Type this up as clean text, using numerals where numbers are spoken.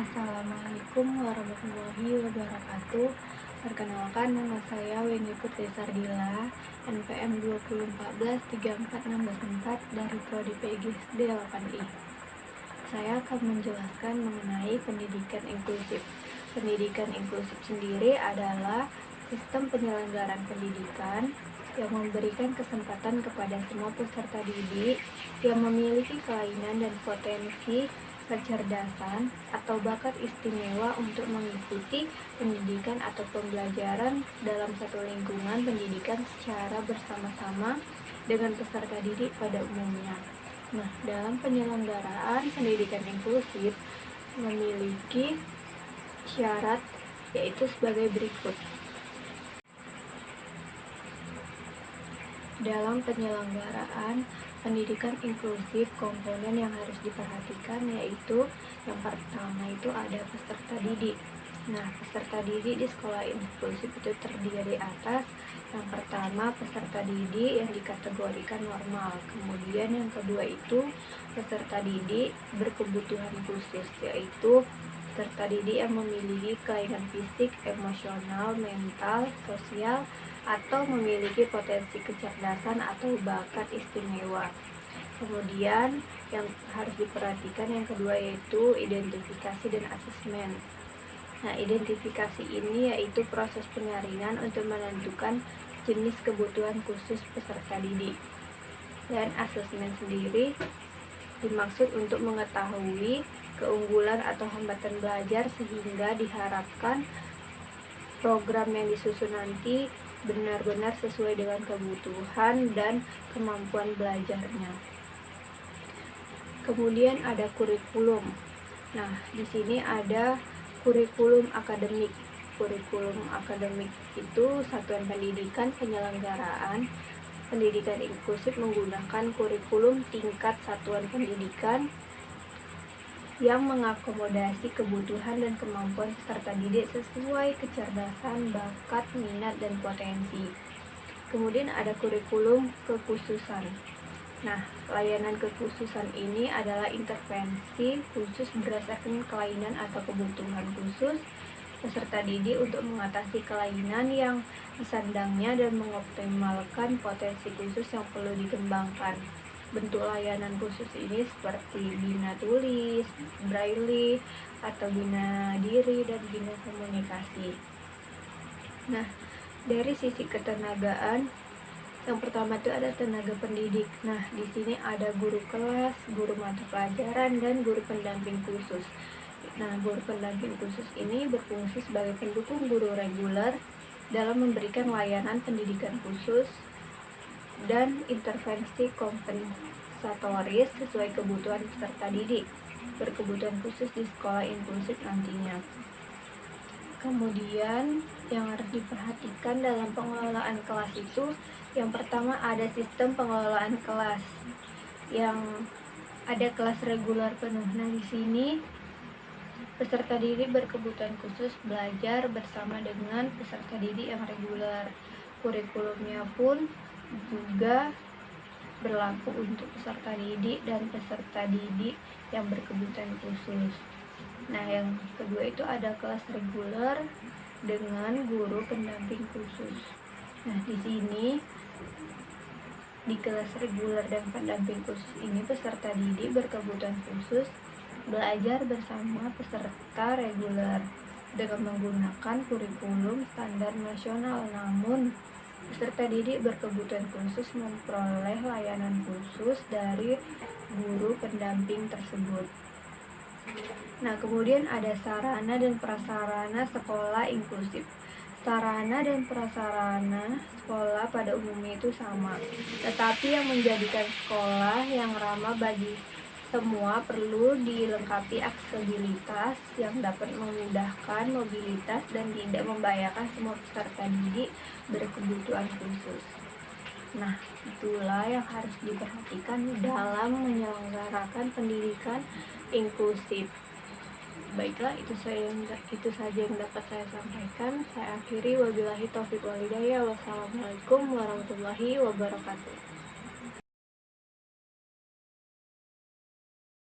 Assalamualaikum warahmatullahi wabarakatuh. Perkenalkan, nama saya Weni Putri Sardila, NPM 2014-34664 dari Prodi PGSD 8I. Saya akan menjelaskan mengenai pendidikan inklusif. Pendidikan inklusif sendiri adalah sistem penyelenggaraan pendidikan yang memberikan kesempatan kepada semua peserta didik yang memiliki kelainan dan potensi kecerdasan atau bakat istimewa untuk mengikuti pendidikan atau pembelajaran dalam satu lingkungan pendidikan secara bersama-sama dengan peserta didik pada umumnya. Nah, dalam penyelenggaraan pendidikan inklusif memiliki syarat yaitu sebagai berikut. Dalam penyelenggaraan pendidikan inklusif, komponen yang harus diperhatikan yaitu yang pertama itu ada peserta didik. Nah, peserta didik di sekolah inklusif itu terdiri atas yang pertama peserta didik yang dikategorikan normal. Kemudian yang kedua itu peserta didik berkebutuhan khusus, yaitu peserta didik yang memiliki kelainan fisik, emosional, mental, sosial, atau memiliki potensi kecerdasan atau bakat istimewa. Kemudian yang harus diperhatikan yang kedua yaitu identifikasi dan asesmen. Nah, identifikasi ini yaitu proses penyaringan untuk menentukan jenis kebutuhan khusus peserta didik. Dan asesmen sendiri dimaksud untuk mengetahui keunggulan atau hambatan belajar sehingga diharapkan program yang disusun nanti benar-benar sesuai dengan kebutuhan dan kemampuan belajarnya. Kemudian ada kurikulum. Nah, di sini ada kurikulum akademik. Kurikulum akademik itu satuan pendidikan penyelenggaraan pendidikan inklusif menggunakan kurikulum tingkat satuan pendidikan yang mengakomodasi kebutuhan dan kemampuan peserta didik sesuai kecerdasan, bakat, minat, dan potensi. Kemudian ada kurikulum kekhususan. Nah, layanan kekhususan ini adalah intervensi khusus berdasarkan kelainan atau kebutuhan khusus peserta didik untuk mengatasi kelainan yang disandangnya dan mengoptimalkan potensi khusus yang perlu dikembangkan. Bentuk layanan khusus ini seperti bina tulis, braille, atau bina diri, dan bina komunikasi. Nah, dari sisi ketenagaan, yang pertama itu ada tenaga pendidik. Nah, di sini ada guru kelas, guru mata pelajaran, dan guru pendamping khusus. Nah, guru pendamping khusus ini berfungsi sebagai pendukung guru reguler dalam memberikan layanan pendidikan khusus dan intervensi kompensatoris sesuai kebutuhan peserta didik berkebutuhan khusus di sekolah inklusif nantinya. Kemudian yang harus diperhatikan dalam pengelolaan kelas itu yang pertama ada sistem pengelolaan kelas yang ada kelas reguler penuh. Nah, di sini peserta didik berkebutuhan khusus belajar bersama dengan peserta didik yang reguler. Kurikulumnya pun juga berlaku untuk peserta didik dan peserta didik yang berkebutuhan khusus. Nah, yang kedua itu ada kelas reguler dengan guru pendamping khusus. Nah, di sini di kelas reguler dan pendamping khusus ini peserta didik berkebutuhan khusus belajar bersama peserta reguler dengan menggunakan kurikulum standar nasional, namun peserta didik berkebutuhan khusus memperoleh layanan khusus dari guru pendamping tersebut. Nah, kemudian ada sarana dan prasarana sekolah inklusif. Sarana dan prasarana sekolah pada umumnya itu sama, tetapi yang menjadikan sekolah yang ramah bagi semua perlu dilengkapi aksesibilitas yang dapat memudahkan mobilitas dan tidak membahayakan semua peserta didik berkebutuhan khusus. Nah, itulah yang harus diperhatikan dalam menyelenggarakan pendidikan inklusif. Baiklah, itu saja yang dapat saya sampaikan. Saya akhiri, wabillahi taufiq wal hidayah. Wassalamualaikum warahmatullahi wabarakatuh.